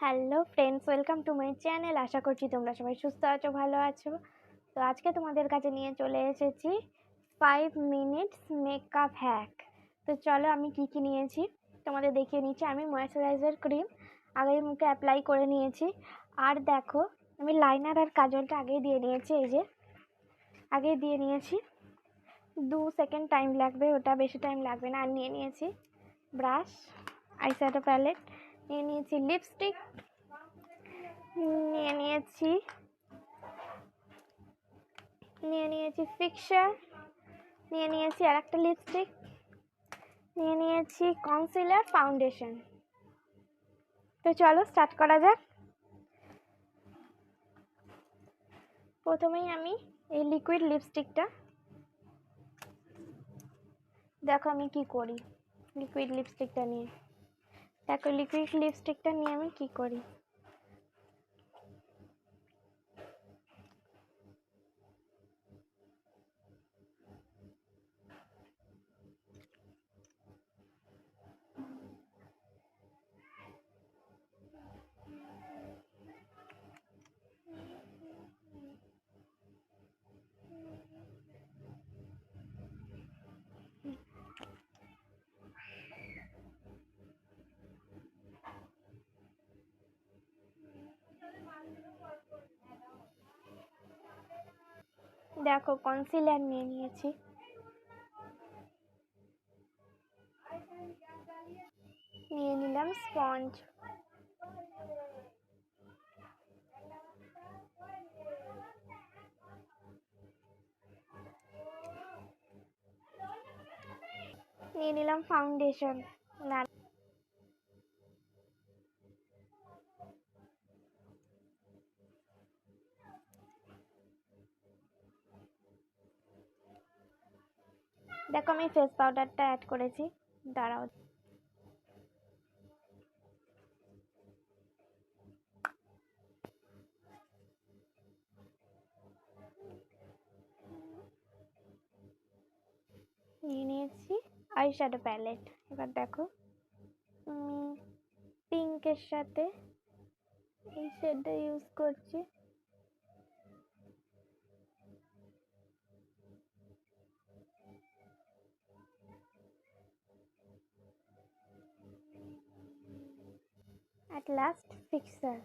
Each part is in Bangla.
Hello friends, welcome to my channel. আশা করছি তোমরা সবাই সুস্থ আছো, ভালো আছো। তো আজকে তোমাদের কাছে নিয়ে চলে এসেছি 5 মিনিটস মেকআপ হ্যাক। তো চলো আমি কি কি নিয়েছি তোমাদের দেখিয়ে নিচ্ছি। আমি ময়েশ্চারাইজার ক্রিম আগেই মুখে অ্যাপ্লাই করে নিয়েছি। আর দেখো, আমি লাইনার আর কাজলটা আগেই দিয়ে নিয়েছি। এই যে আগেই দিয়ে নিয়েছি, 2 সেকেন্ড টাইম লাগবে, ওটা বেশি টাইম লাগবে না। আর নিয়ে নিয়েছি ব্রাশ, আইশ্যাডো প্যালেট, নিয়ে নিয়েছি লিপস্টিক, নিয়ে নিয়েছি ফিক্সার, নিয়ে নিয়েছি আর একটা লিপস্টিক, নিয়ে নিয়েছি কনসিলার, ফাউন্ডেশন। তো চলো স্টার্ট করা যাক। প্রথমেই আমি এই লিকুইড লিপস্টিকটা, দেখো আমি কি করি। লিকুইড লিপস্টিকটা নিয়ে আমি কি করি। দেখো কনসিলার নিয়ে নিয়েছি, নিয়ে নিলাম স্পঞ্জ, নিয়ে নিলাম ফাউন্ডেশন। না, দেখো আমি ফেস পাউডারটা অ্যাড করেছি, দাঁড়াও। নিয়ে নিয়েছি আইশ্যাডো প্যালেট। এবার দেখো পিঙ্কের সাথে এই শেডটা ইউজ করছি। at last fixer,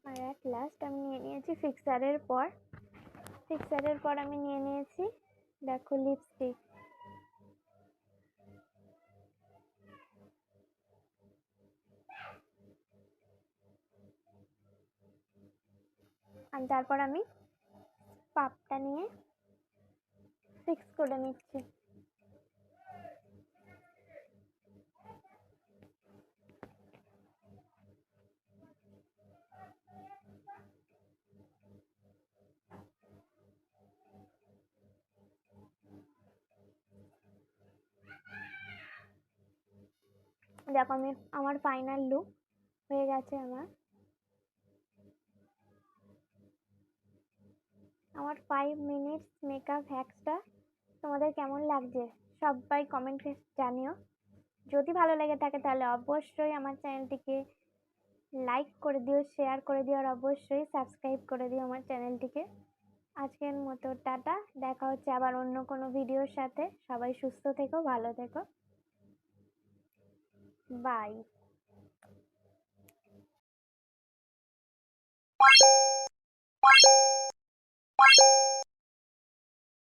R at last আমি নিয়ে নিয়েছি ফিক্সারের পর আমি নিয়ে নিয়েছি দেখো লিপস্টিক। আর তারপর আমি পাপটা নিয়ে ফিক্স করে নিচ্ছি। দেখো আমার ফাইনাল লুক হয়ে গেছে। আমার 5 মিনিটস মেকআপ হ্যাকসটা তোমাদের কেমন লাগছে সবাই কমেন্টে জানিও। যদি ভালো লেগে থাকে তাহলে অবশ্যই আমার চ্যানেলটিকে লাইক করে দিও, শেয়ার করে দিও, আর অবশ্যই সাবস্ক্রাইব করে দিও আমার চ্যানেলটিকে। আজকের মতো টাটা, দেখা হচ্ছে আবার অন্য কোনো ভিডিওর সাথে। সবাই সুস্থ থেকো, ভালো থেকো, বাই।